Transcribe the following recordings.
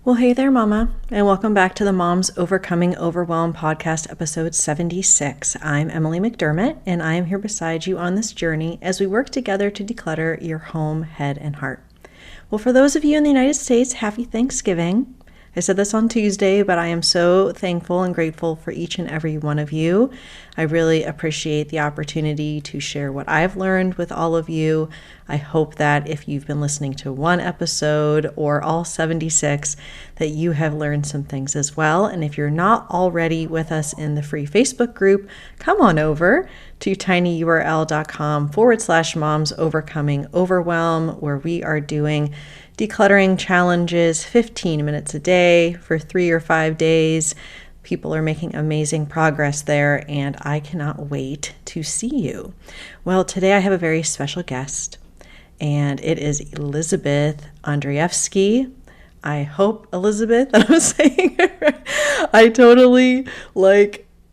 Well, hey there, Mama, and welcome back to the Moms Overcoming Overwhelm podcast, episode 76. I'm Emily McDermott, and I am here beside you on this journey as we work together to declutter your home, head, and heart. Well, for those of you in the United States, happy Thanksgiving. I said this on Tuesday, but I am so thankful and grateful for each and every one of you. I really appreciate the opportunity to share what I've learned with all of you. I hope that if you've been listening to one episode or all 76, that you have learned some things as well. And if you're not already with us in the free Facebook group, come on over to tinyurl.com/moms overcoming overwhelm, where we are doing decluttering challenges, 15 minutes a day for 3 or 5 days. People are making amazing progress there, and I cannot wait to see you. Well, today I have a very special guest, and it is Elizabeth Andreyevskiy. I hope, Elizabeth, that I'm saying it right. I totally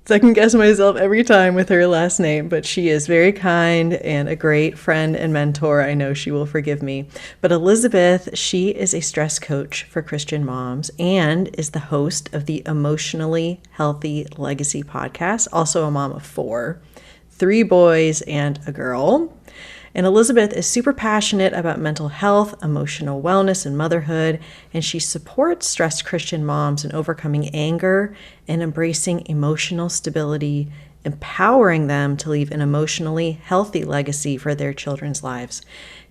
second guess myself every time with her last name, but she is very kind and a great friend and mentor. I know she will forgive me. But Elizabeth, she is a stress coach for Christian moms and is the host of the Emotionally Healthy Legacy podcast, also a mom of 4, 3 boys and a girl. And Elizabeth is super passionate about mental health, emotional wellness, and motherhood, and she supports stressed Christian moms in overcoming anger and embracing emotional stability, empowering them to leave an emotionally healthy legacy for their children's lives.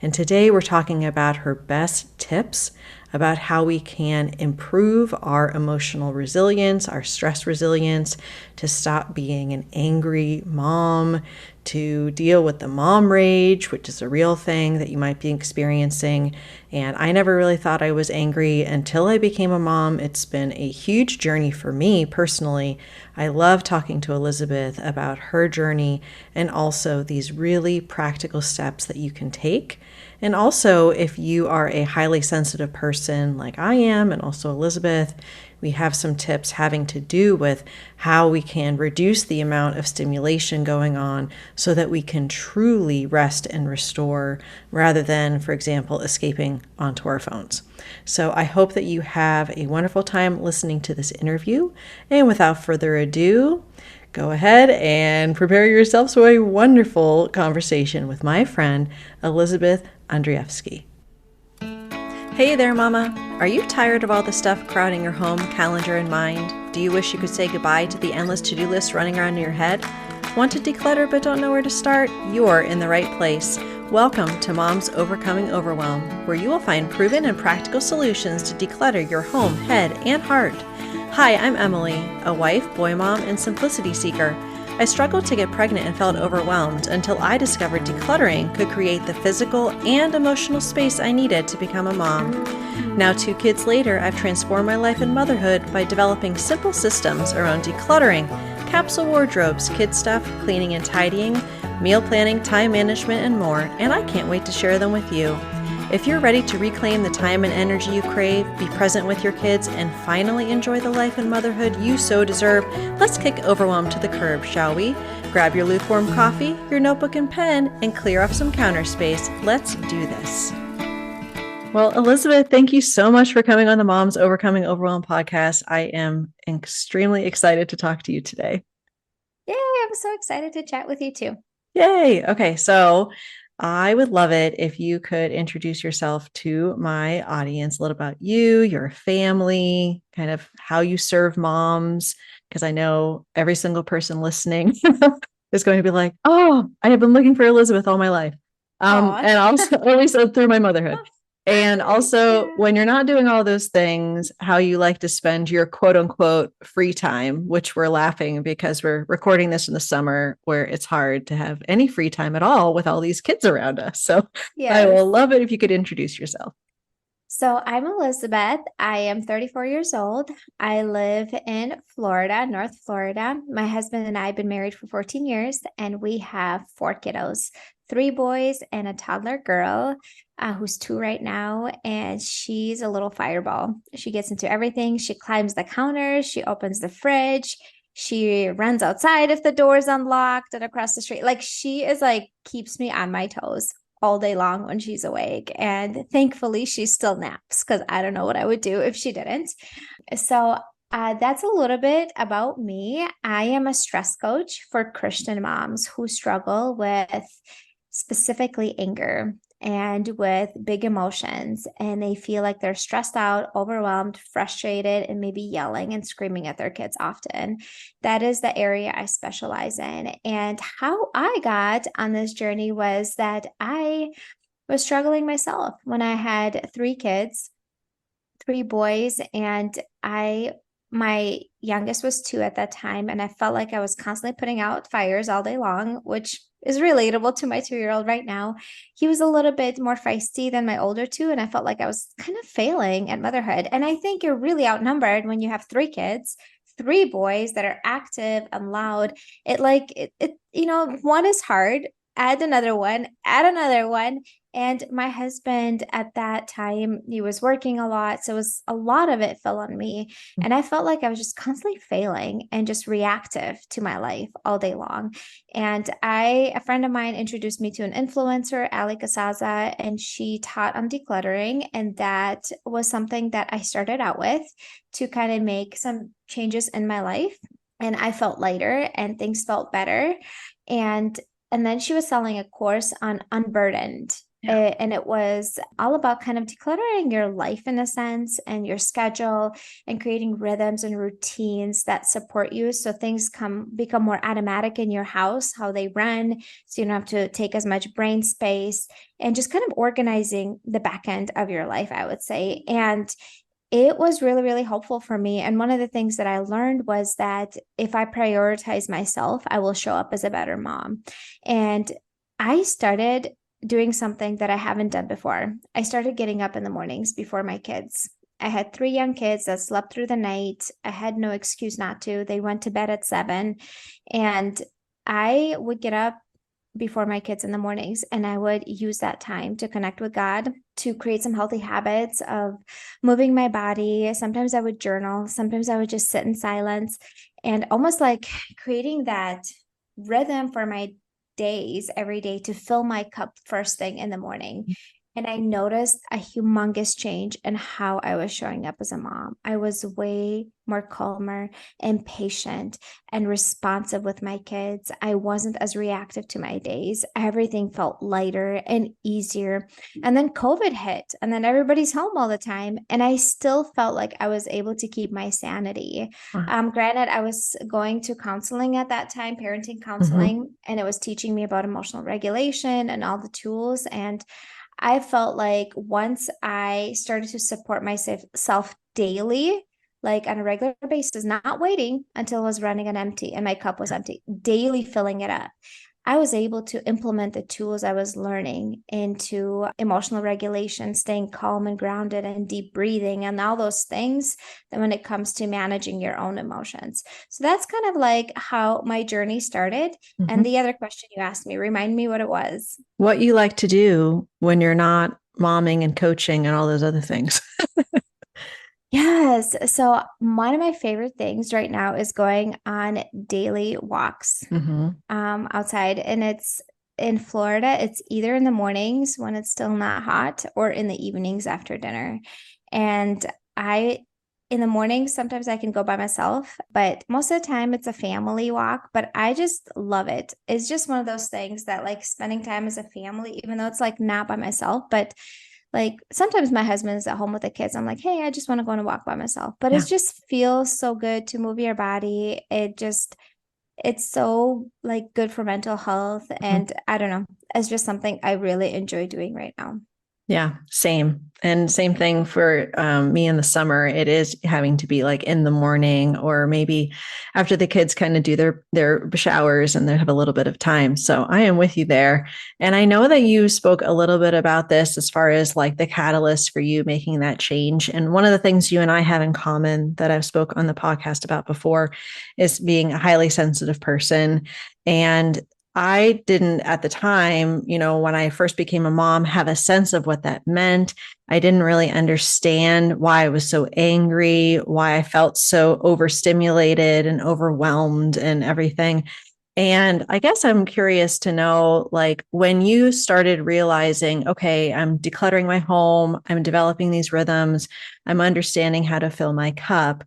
And today we're talking about her best tips about how we can improve our emotional resilience, our stress resilience, to stop being an angry mom, to deal with the mom rage, which is a real thing that you might be experiencing. And I never really thought I was angry until I became a mom. It's been a huge journey for me personally. I love talking to Elizabeth about her journey and also these really practical steps that you can take. And also, if you are a highly sensitive person like I am, and also Elizabeth, we have some tips having to do with how we can reduce the amount of stimulation going on so that we can truly rest and restore rather than, for example, escaping onto our phones. So I hope that you have a wonderful time listening to this interview. And without further ado, go ahead and prepare yourselves for a wonderful conversation with my friend, Elizabeth Andreyevskiy. Hey there, Mama. Are you tired of all the stuff crowding your home, calendar, and mind? Do you wish you could say goodbye to the endless to-do list running around in your head? Want to declutter but don't know where to start? You're in the right place. Welcome to Moms Overcoming Overwhelm, where you will find proven and practical solutions to declutter your home, head, and heart. Hi, I'm Emily, a wife, boy mom, and simplicity seeker. I struggled to get pregnant and felt overwhelmed until I discovered decluttering could create the physical and emotional space I needed to become a mom. Now, 2 kids later, I've transformed my life and motherhood by developing simple systems around decluttering, capsule wardrobes, kid stuff, cleaning and tidying, meal planning, time management, and more, and I can't wait to share them with you. If you're ready to reclaim the time and energy you crave, be present with your kids, and finally enjoy the life and motherhood you so deserve, let's kick overwhelm to the curb, shall we? Grab your lukewarm coffee, your notebook and pen, and clear up some counter space. Let's do this. Well, Elizabeth, thank you so much for coming on the Moms Overcoming Overwhelm podcast. I am extremely excited to talk to you today. Yay, I'm so excited to chat with you too. Yay. Okay, so I would love it if you could introduce yourself to my audience, a little about you, your family, kind of how you serve moms, because I know every single person listening is going to be like, oh, I have been looking for Elizabeth all my life. Aw. And also, at least through my motherhood. And also, Yeah. when you're not doing all those things, how you like to spend your quote unquote free time, which we're laughing because we're recording this in the summer where it's hard to have any free time at all with all these kids around us. So I Yes. will love it if you could introduce yourself. So I'm Elizabeth. I am 34 years old. I live in Florida, North Florida. My husband and I have been married for 14 years, and we have 4 kiddos, 3 boys and a toddler girl, who's 2 right now. And she's a little fireball. She gets into everything. She climbs the counters. She opens the fridge. She runs outside if the door is unlocked and across the street. She is keeps me on my toes all day long when she's awake. And thankfully, she still naps because I don't know what I would do if she didn't. So that's a little bit about me. I am a stress coach for Christian moms who struggle with specifically anger and with big emotions, and they feel like they're stressed out, overwhelmed, frustrated, and maybe yelling and screaming at their kids often. That is the area I specialize in. And how I got on this journey was that I was struggling myself when I had three kids, three boys, and my youngest was 2 at that time, and I felt like I was constantly putting out fires all day long, which is relatable to my 2-year-old right now. He was a little bit more feisty than my older two, and I felt like I was kind of failing at motherhood. And I think you're really outnumbered when you have three kids, three boys that are active and loud. One is hard, add another one. And my husband at that time, he was working a lot. So it was a lot of it fell on me. And I felt like I was just constantly failing and just reactive to my life all day long. And a friend of mine introduced me to an influencer, Ali Kasaza, and she taught on decluttering. And that was something that I started out with to kind of make some changes in my life. And I felt lighter and things felt better. And then she was selling a course on Unburdened. And it was all about kind of decluttering your life in a sense and your schedule and creating rhythms and routines that support you. So things become more automatic in your house, how they run. So you don't have to take as much brain space and just kind of organizing the back end of your life, I would say. And it was really, really helpful for me. And one of the things that I learned was that if I prioritize myself, I will show up as a better mom. And I started doing something that I haven't done before. I started getting up in the mornings before my kids. I had 3 young kids that slept through the night. I had no excuse not to. They went to bed at 7. And I would get up before my kids in the mornings, and I would use that time to connect with God, to create some healthy habits of moving my body. Sometimes I would journal, sometimes I would just sit in silence, and almost like creating that rhythm for my days every day to fill my cup first thing in the morning. And I noticed a humongous change in how I was showing up as a mom. I was way more calmer and patient and responsive with my kids. I wasn't as reactive to my days. Everything felt lighter and easier. And then COVID hit, and then everybody's home all the time. And I still felt like I was able to keep my sanity. Granted, I was going to counseling at that time, parenting counseling, and it was teaching me about emotional regulation and all the tools. And I felt like once I started to support myself daily, like on a regular basis, not waiting until it was running on empty and my cup was empty, daily filling it up, I was able to implement the tools I was learning into emotional regulation, staying calm and grounded, and deep breathing, and all those things that when it comes to managing your own emotions. So that's kind of like how my journey started. Mm-hmm. And the other question you asked me, remind me what it was. What you like to do when you're not momming and coaching and all those other things. Yes. So one of my favorite things right now is going on daily walks outside. And it's in Florida. It's either in the mornings when it's still not hot or in the evenings after dinner. And in the morning, sometimes I can go by myself, but most of the time it's a family walk, but I just love it. It's just one of those things that like spending time as a family, even though it's like not by myself, but like sometimes my husband is at home with the kids. I'm like, hey, I just want to go on a walk by myself. But it just feels so good to move your body. It's so like good for mental health. And I don't know, it's just something I really enjoy doing right now. Yeah, same. And same thing for me in the summer. It is having to be like in the morning or maybe after the kids kind of do their showers and they have a little bit of time. So I am with you there. And I know that you spoke a little bit about this as far as like the catalyst for you making that change. And one of the things you and I have in common that I've spoke on the podcast about before is being a highly sensitive person. And I didn't at the time, when I first became a mom, have a sense of what that meant. I didn't really understand why I was so angry, why I felt so overstimulated and overwhelmed and everything. And I guess I'm curious to know, like, when you started realizing, okay, I'm decluttering my home, I'm developing these rhythms, I'm understanding how to fill my cup.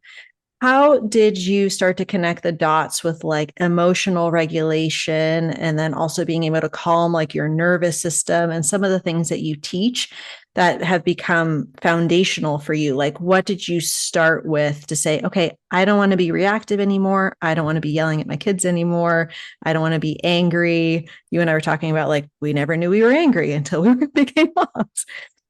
How did you start to connect the dots with like emotional regulation and then also being able to calm like your nervous system and some of the things that you teach that have become foundational for you? Like, what did you start with to say, okay, I don't want to be reactive anymore. I don't want to be yelling at my kids anymore. I don't want to be angry. You and I were talking about like, we never knew we were angry until we became moms.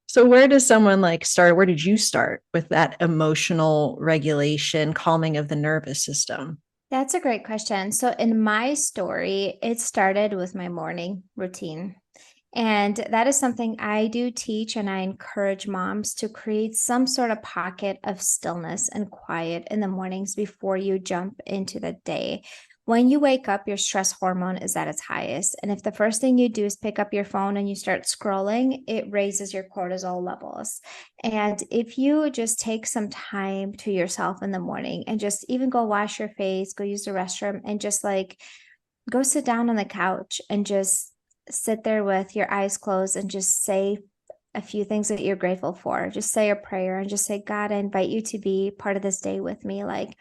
So where does someone like start? Where did you start with that emotional regulation, calming of the nervous system? That's a great question. So, in my story, it started with my morning routine. And that is something I do teach, and I encourage moms to create some sort of pocket of stillness and quiet in the mornings before you jump into the day. When you wake up, your stress hormone is at its highest. And if the first thing you do is pick up your phone and you start scrolling, it raises your cortisol levels. And if you just take some time to yourself in the morning and just even go wash your face, go use the restroom, and just like go sit down on the couch and just sit there with your eyes closed and just say a few things that you're grateful for. Just say a prayer and just say, God, I invite you to be part of this day with me. Like,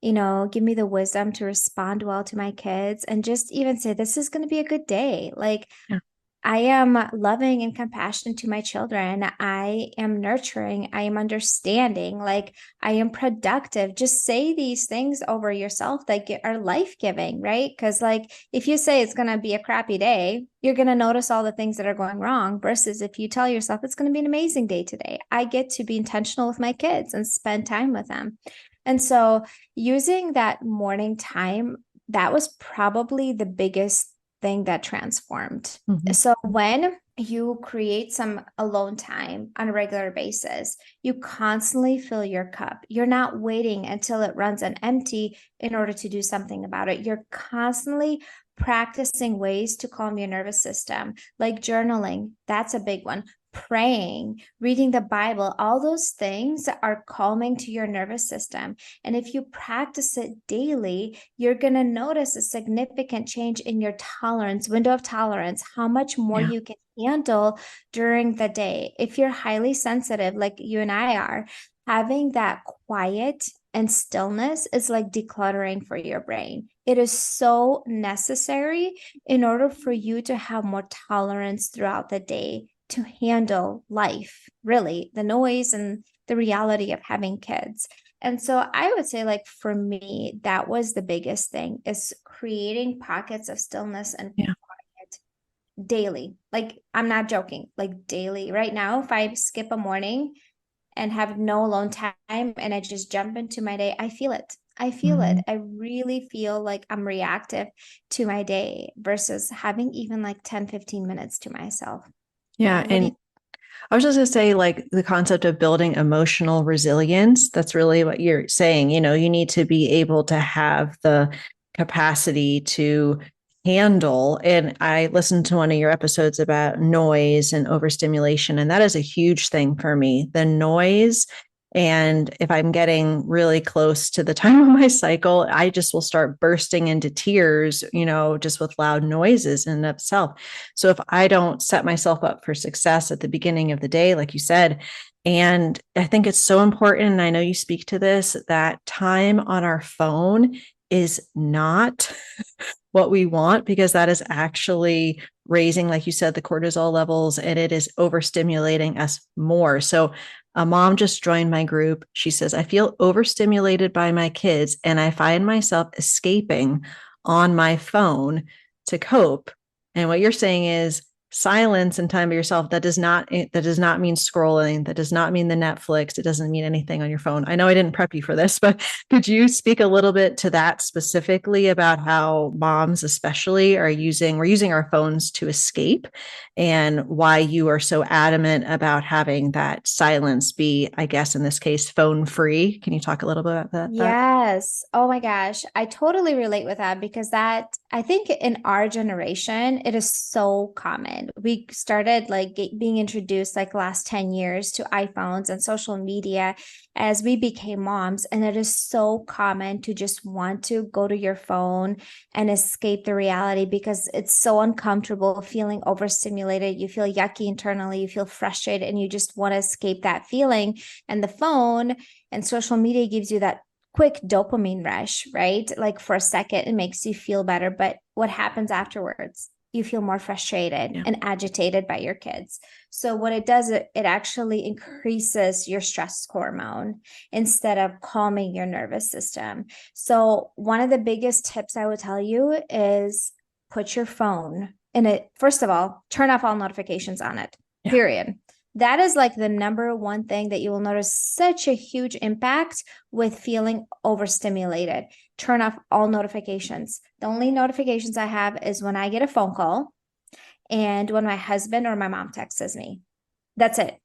give me the wisdom to respond well to my kids and just even say, this is going to be a good day. Like, Yeah. I am loving and compassionate to my children. I am nurturing. I am understanding. Like, I am productive. Just say these things over yourself that are life giving, right? Because, like, if you say it's going to be a crappy day, you're going to notice all the things that are going wrong. Versus if you tell yourself it's going to be an amazing day today, I get to be intentional with my kids and spend time with them. And so, using that morning time, that was probably the biggest thing that transformed. Mhm. So when you create some alone time on a regular basis, you constantly fill your cup. You're not waiting until it runs on empty in order to do something about it. You're constantly practicing ways to calm your nervous system, like journaling. That's a big one. Praying, reading the Bible, all those things are calming to your nervous system. And if you practice it daily, you're going to notice a significant change in your tolerance, window of tolerance, how much more Yeah. you can handle during the day. If you're highly sensitive, like you and I are, having that quiet and stillness is like decluttering for your brain. It is so necessary in order for you to have more tolerance throughout the day to handle life, really, the noise and the reality of having kids. And so I would say, like, for me, that was the biggest thing is creating pockets of stillness and Yeah. quiet daily. Like, I'm not joking, like daily. Right now, if I skip a morning and have no alone time and I just jump into my day, I feel it. I feel it. Mhm. I really feel like I'm reactive to my day versus having even like 10, 15 minutes to myself. Yeah. Yeah. What do you? And I was just going to say, like, the concept of building emotional resilience. That's really what you're saying. You need to be able to have the capacity to handle. And I listened to one of your episodes about noise and overstimulation, and that is a huge thing for me. The noise. And if I'm getting really close to the time of my cycle, I just will start bursting into tears, just with loud noises in itself. So if I don't set myself up for success at the beginning of the day, like you said, and I think it's so important, and I know you speak to this, that time on our phone is not what we want because that is actually raising, like you said, the cortisol levels and it is overstimulating us more. So a mom just joined my group. She says, I feel overstimulated by my kids and I find myself escaping on my phone to cope. And what you're saying is silence and time by yourself. That does not mean scrolling. That does not mean the Netflix. It doesn't mean anything on your phone. I know I didn't prep you for this, but could you speak a little bit to that specifically about how moms especially we're using our phones to escape and why you are so adamant about having that silence be, I guess, in this case, phone free? Can you talk a little bit about that? Yeah, Yes. Oh my gosh. I totally relate with that because that, I think in our generation, it is so common. We started like being introduced like last 10 years to iPhones and social media as we became moms. And it is so common to just want to go to your phone and escape the reality because it's so uncomfortable feeling overstimulated. You feel yucky internally, you feel frustrated, and you just want to escape that feeling. And the phone and social media gives you that quick dopamine rush, right? Like for a second, it makes you feel better. But what happens afterwards? You feel more frustrated Yeah. and agitated by your kids. So what it does, it actually increases your stress hormone instead of calming your nervous system. So one of the biggest tips I would tell you is put your phone in it. First of all, turn off all notifications on it, Yeah. period. That is like the number one thing that you will notice such a huge impact with feeling overstimulated. Turn off all notifications. The only notifications I have is when I get a phone call and when my husband or my mom texts me. That's it.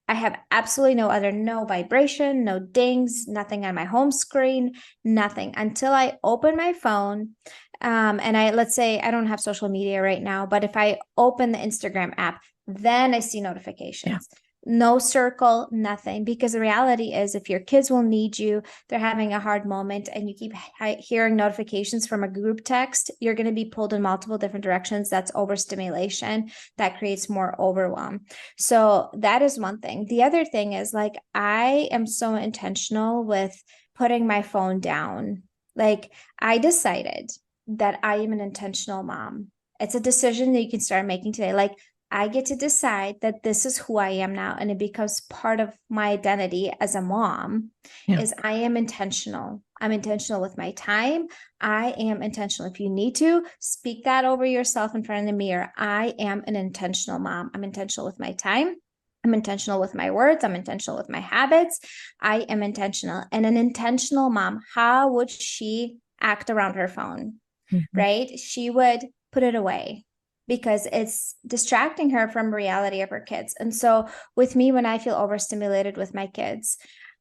I have absolutely no vibration, no dings, nothing on my home screen, nothing until I open my phone. And let's say I don't have social media right now, but if I open the Instagram app, then I see Yeah. notifications. No circle, nothing. Because the reality is, if your kids will need you, they're having a hard moment, and you keep hearing notifications from a group text, you're going to be pulled in multiple different directions. That's overstimulation. That creates more overwhelm. So that is one thing. The other thing is like, I am so intentional with putting my phone down. Like, I decided that I am an intentional mom. It's a decision that you can start making today. Like, I get to decide that this is who I am now, and it becomes part of my identity as a mom. Yeah. Is I am intentional. I'm intentional with my time. I am intentional. If you need to, speak that over yourself in front of the mirror. I am an intentional mom. I'm intentional with my time. I'm intentional with my words. I'm intentional with my habits. I am intentional. And an intentional mom, how would she act around her phone? Mhm. Right? She would put it away because it's distracting her from reality of her kids. And so with me, when I feel overstimulated with my kids,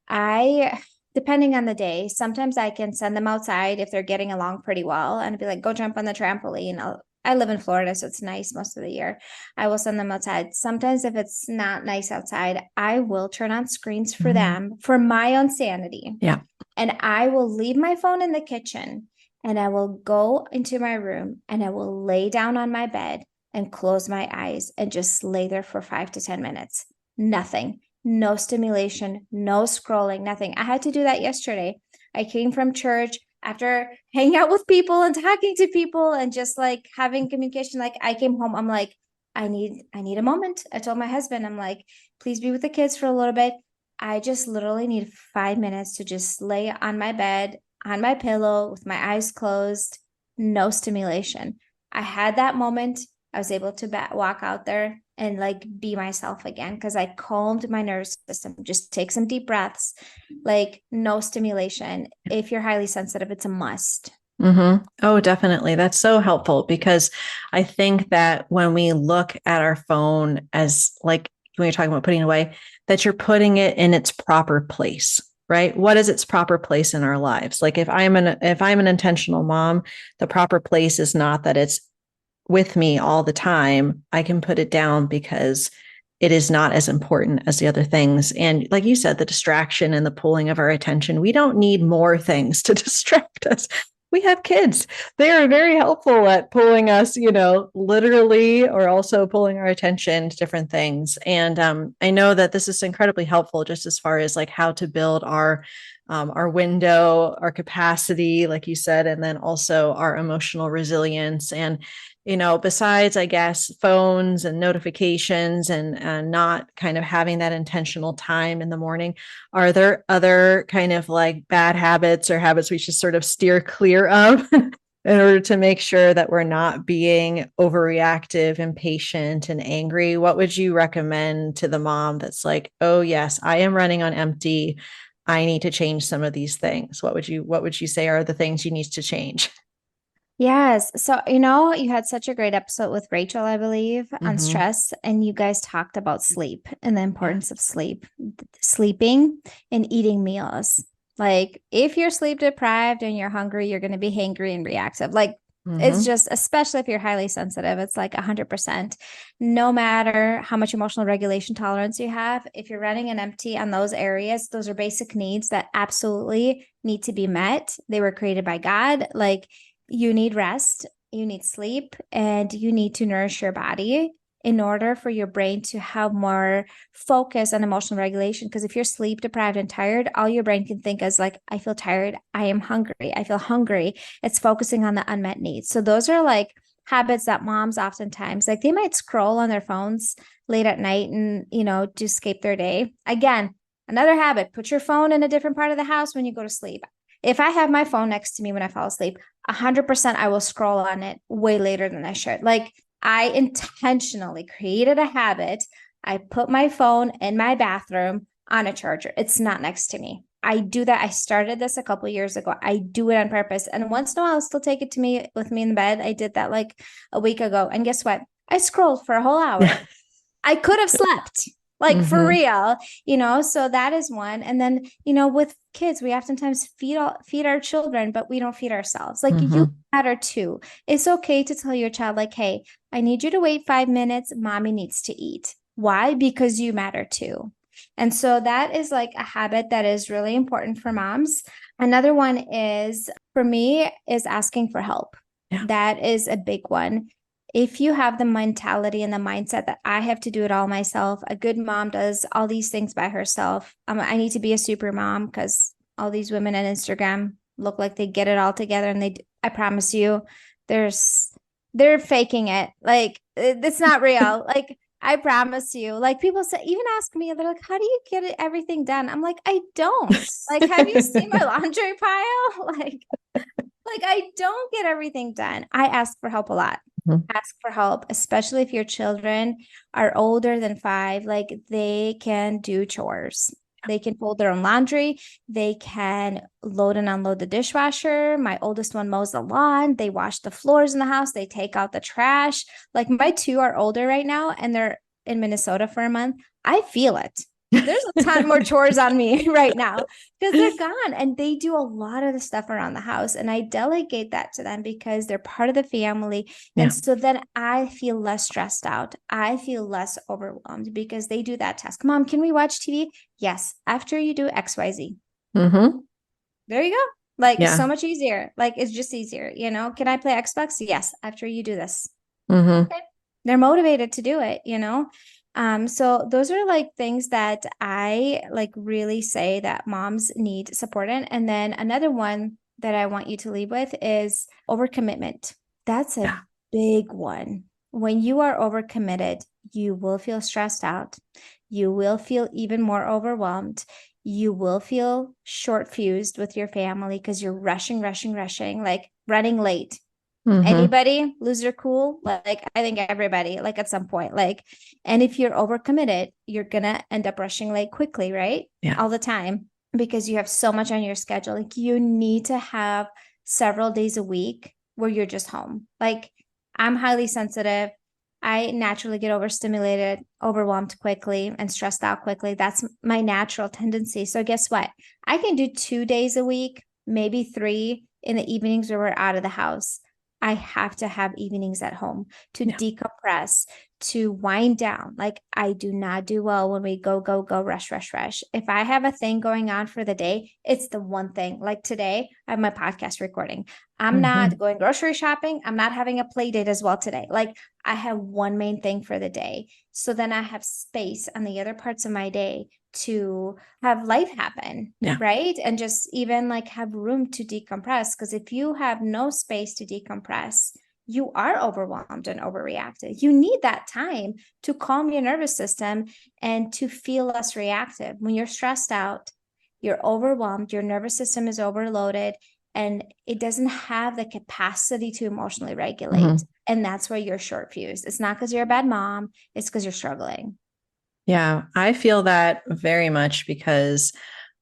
I, depending on the day, sometimes I can send them outside if they're getting along pretty well and be like, go jump on the trampoline. I live in Florida, so it's nice most of the year. I will send them outside. Sometimes, if it's not nice outside, I will turn on screens for Mhm. them for my own sanity. Yeah. And I will leave my phone in the kitchen and I will go into my room and I will lay down on my bed and close my eyes and just lay there for 5 to 10 minutes. Nothing, no stimulation, no scrolling, nothing. I had to do that yesterday. I came from church after hanging out with people and talking to people and just like having communication. Like, I came home, I'm like, I need a moment. I told my husband, I'm like, please be with the kids for a little bit. I just literally need 5 minutes to just lay on my bed, on my pillow with my eyes closed, no stimulation. I had that moment. I was able to walk out there and like be myself again because I calmed my nervous system. Just take some deep breaths, like no stimulation. If you're highly sensitive, it's a must. Oh, definitely. That's so helpful because I think that when we look at our phone as like when you're talking about putting it away, that you're putting it in its proper place, right? What is its proper place in our lives? Like if I'm an intentional mom, the proper place is not that it's with me all the time. I can put it down because it is not as important as the other things. And like you said, the distraction and the pulling of our attention, we don't need more things to distract us. We have kids. They are very helpful at pulling us, literally, or also pulling our attention to different things. And I know that this is incredibly helpful just as far as like how to build our window, our capacity, like you said, and then also our emotional resilience. And besides, I guess, phones and notifications and not kind of having that intentional time in the morning, are there other kind of like bad habits or habits we should sort of steer clear of in order to make sure that we're not being overreactive, impatient, and angry? What would you recommend to the mom that's like, oh, yes, I am running on empty. I need to change some of these things. What would you say are the things you need to change? Yes. So, you had such a great episode with Rachel, I believe, on Mm-hmm. stress, and you guys talked about sleep and the Yeah. importance of sleeping and eating meals. Like if you're sleep deprived and you're hungry, you're going to be hangry and reactive. Like it's Mm-hmm. just, especially if you're highly sensitive, it's like 100%. No matter how much emotional regulation tolerance you have, if you're running an empty on those areas, those are basic needs that absolutely need to be met. They were created by God. Like you need rest, you need sleep, and you need to nourish your body in order for your brain to have more focus on emotional regulation. Because if you're sleep deprived and tired, all your brain can think is like, I feel tired, I am hungry, I feel hungry. It's focusing on the unmet needs. So those are like habits that moms oftentimes like they might scroll on their phones late at night and to escape their day. Again, another habit, put your phone in a different part of the house when you go to sleep. If I have my phone next to me when I fall asleep, 100% I will scroll on it way later than I should. Like I intentionally created a habit. I put my phone in my bathroom on a charger. It's not next to me. I do that. I started this a couple years ago. I do it on purpose. And once in a while, I'll still take it to me with me in the bed. I did that like a week ago. And guess what? I scrolled for a whole hour. I could have slept, like for Mm-hmm. real. So that is one. And then, with kids, we oftentimes feed our children, but we don't feed ourselves. Like you Mm-hmm. matter too. It's okay to tell your child, like, hey, I need you to wait 5 minutes. Mommy needs to eat. Why? Because you matter too. And so that is like a habit that is really important for moms. Another one is for me is asking for help. Yeah. That is a big one. If you have the mentality and the mindset that I have to do it all myself, a good mom does all these things by herself. I need to be a super mom because all these women on Instagram look like they get it all together, and I promise you, there's they're faking it. Like it's not real. Like I promise you. Like people say, even ask me, they're like, "How do you get everything done?" I'm like, I don't. Like, have you seen my laundry pile? Like I don't get everything done. I ask for help a lot. Mm-hmm. Ask for help, especially if your children are older than 5. Like they can do chores. They can fold their own laundry. They can load and unload the dishwasher. My oldest one mows the lawn. They wash the floors in the house. They take out the trash. Like my 2 are older right now and they're in Minnesota for a month. I feel it. There's a ton more chores on me right now because they're gone and they do a lot of the stuff around the house. And I delegate that to them because they're part of the family. And Yeah. so then I feel less stressed out. I feel less overwhelmed because they do that task. Mom, can we watch TV? Yes. After you do XYZ. Mm-hmm. There you go. Like Yeah. so much easier. Like it's just easier. Can I play Xbox? Yes. After you do this. Mm-hmm. Okay. They're motivated to do it. So those are like things that I like really say that moms need support in. And then another one that I want you to leave with is overcommitment. That's a Yeah. big one. When you are overcommitted, you will feel stressed out. You will feel even more overwhelmed. You will feel short fused with your family because you're rushing, rushing, rushing, like running late. Mm-hmm. Anybody lose their cool? Like I think everybody, like at some point, like, and if you're overcommitted, you're gonna end up rushing late quickly, right? Yeah. All the time because you have so much on your schedule. Like you need to have several days a week where you're just home. Like I'm highly sensitive. I naturally get overstimulated, overwhelmed quickly, and stressed out quickly. That's my natural tendency. So guess what? I can do 2 days a week, maybe 3 in the evenings where we're out of the house. I have to have evenings at home to Yeah. decompress, to wind down. Like I do not do well when we go, go, go, rush, rush, rush. If I have a thing going on for the day, it's the one thing. Like today, I have my podcast recording. I'm Mm-hmm. not going grocery shopping. I'm not having a play date as well today. Like I have one main thing for the day. So then I have space on the other parts of my day to have life happen, Yeah. right? And just even like have room to decompress. Because if you have no space to decompress, you are overwhelmed and overreacted. You need that time to calm your nervous system and to feel less reactive. When you're stressed out, you're overwhelmed, your nervous system is overloaded, and it doesn't have the capacity to emotionally regulate. Mm-hmm. And that's why you're short fused. It's not because you're a bad mom, it's because you're struggling. Yeah. I feel that very much because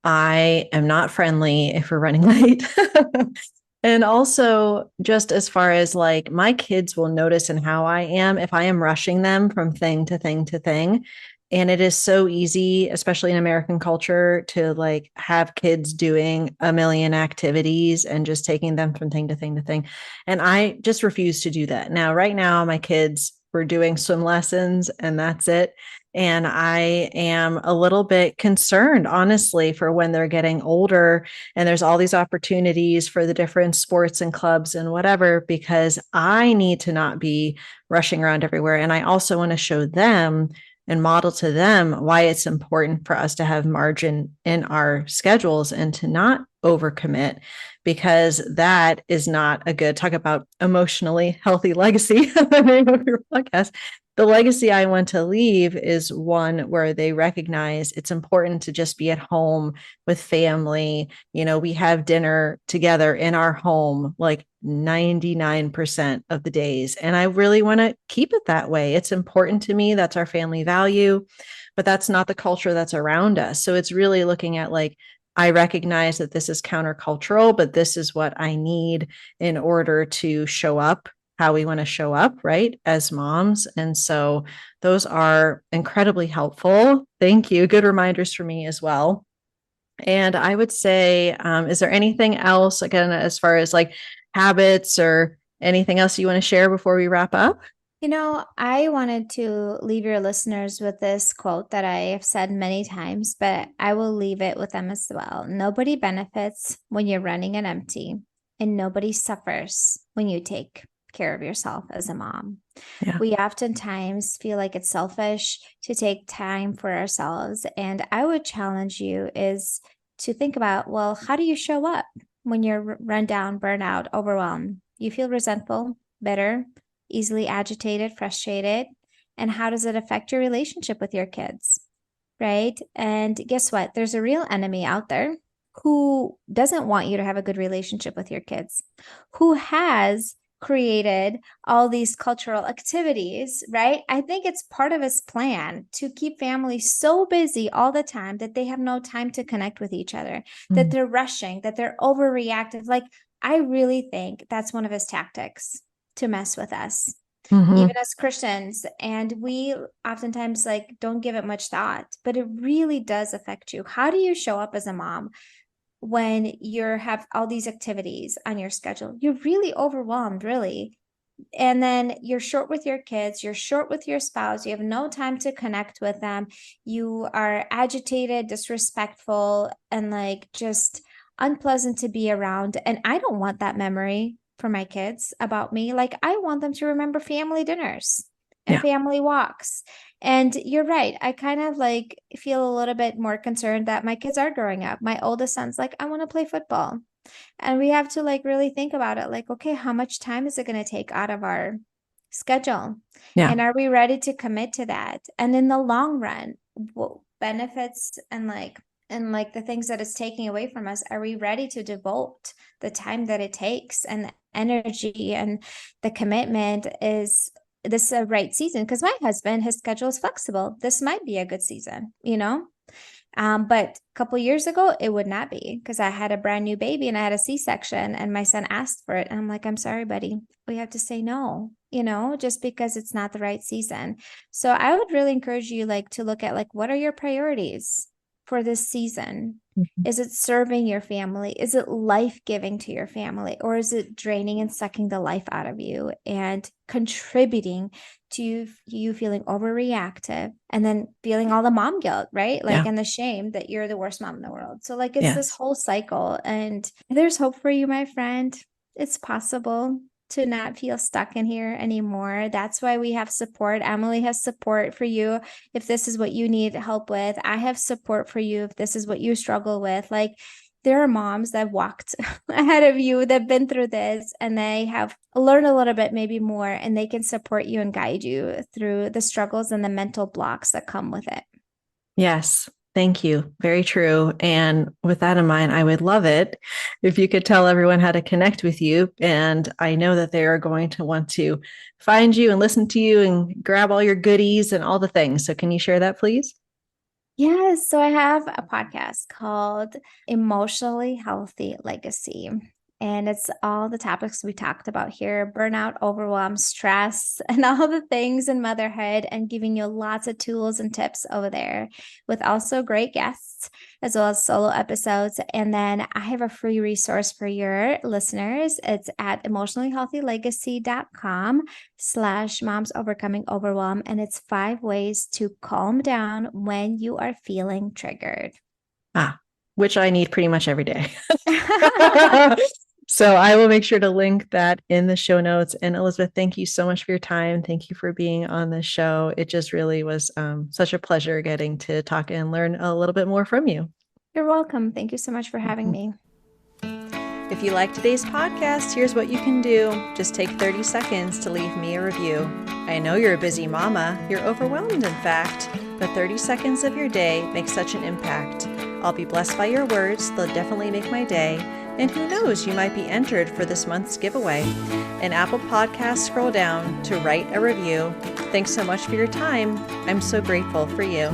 I am not friendly if we're running late. And also, just as far as like my kids will notice and how I am if I am rushing them from thing to thing to thing. And it is so easy, especially in American culture, to like have kids doing a million activities and just taking them from thing to thing to thing. And I just refuse to do that. Now, right now, my kids were doing swim lessons and that's it. And I am a little bit concerned, honestly, for when they're getting older and there's all these opportunities for the different sports and clubs and whatever, because I need to not be rushing around everywhere. And I also want to show them and model to them why it's important for us to have margin in our schedules and to not overcommit, because that is not a good talk about emotionally healthy legacy. The name of your podcast. The legacy I want to leave is one where they recognize it's important to just be at home with family. You know, we have dinner together in our home like 99% of the days. And I really want to keep it that way. It's important to me. That's our family value, but that's not the culture that's around us. So it's really looking at like, I recognize that this is countercultural, but this is what I need in order to show up how we want to show up, right, as moms. And so those are incredibly helpful. Thank you. Good reminders for me as well. And I would say, is there anything else, again, as far as like habits or anything else you want to share before we wrap up? I wanted to leave your listeners with this quote that I have said many times, but I will leave it with them as well. Nobody benefits when you're running on empty, and nobody suffers when you take care of yourself as a mom. Yeah. We oftentimes feel like it's selfish to take time for ourselves. And I would challenge you is to think about, well, how do you show up when you're run down, burnout, overwhelmed? You feel resentful, bitter, easily agitated, frustrated. And how does it affect your relationship with your kids? Right. And guess what? There's a real enemy out there who doesn't want you to have a good relationship with your kids, who has created all these cultural activities, right? I think it's part of his plan to keep families so busy all the time that they have no time to connect with each other, that they're rushing, that they're overreactive. Like, I really think that's one of his tactics to mess with us, even as Christians. And we oftentimes like don't give it much thought, but it really does affect you. How do you show up as a mom when you have all these activities on your schedule? You're really overwhelmed, really. And then you're short with your kids, you're short with your spouse, you have no time to connect with them. You are agitated, disrespectful, and like just unpleasant to be around. And I don't want that memory for my kids about me. Like, I want them to remember family dinners and Yeah. family walks. And you're right. I kind of like feel a little bit more concerned that my kids are growing up. My oldest son's like, I want to play football. And we have to like really think about it like, okay, how much time is it going to take out of our schedule? Yeah. And are we ready to commit to that? And in the long run, what benefits and like the things that it's taking away from us, are we ready to devote the time that it takes and the energy and the commitment? Is this a right season? Because my husband, his schedule is flexible. This might be a good season. But a couple years ago, it would not be, because I had a brand new baby and I had a C-section and my son asked for it. And I'm like, I'm sorry, buddy. We have to say no, just because it's not the right season. So I would really encourage you like to look at like, what are your priorities for this season? Is it serving your family? Is it life-giving to your family? Or is it draining and sucking the life out of you and contributing to you feeling overreactive and then feeling all the mom guilt, right? Like, Yeah. and the shame that you're the worst mom in the world. So like, it's this Yes. whole cycle, and there's hope for you, my friend. It's possible to not feel stuck in here anymore. That's why we have support. Emily has support for you if this is what you need help with. I have support for you if this is what you struggle with. Like, there are moms that walked ahead of you that've been through this, and they have learned a little bit, maybe more, and they can support you and guide you through the struggles and the mental blocks that come with it. Yes. Thank you. Very true. And with that in mind, I would love it if you could tell everyone how to connect with you. And I know that they are going to want to find you and listen to you and grab all your goodies and all the things. So can you share that, please? Yes. So I have a podcast called Emotionally Healthy Legacy. And it's all the topics we talked about here: burnout, overwhelm, stress, and all the things in motherhood, and giving you lots of tools and tips over there with also great guests as well as solo episodes. And then I have a free resource for your listeners. It's at emotionallyhealthylegacy.com/moms overcoming overwhelm. And it's 5 ways to calm down when you are feeling triggered. Which I need pretty much every day. So I will make sure to link that in the show notes. And Elizabeth, thank you so much for your time. Thank you for being on the show. It just really was such a pleasure getting to talk and learn a little bit more from you. You're welcome. Thank you so much for having me. If you like today's podcast, here's what you can do. Just take 30 seconds to leave me a review. I know you're a busy mama. You're overwhelmed, in fact, but 30 seconds of your day makes such an impact. I'll be blessed by your words. They'll definitely make my day. And who knows, you might be entered for this month's giveaway. In Apple Podcasts, scroll down to write a review. Thanks so much for your time. I'm so grateful for you.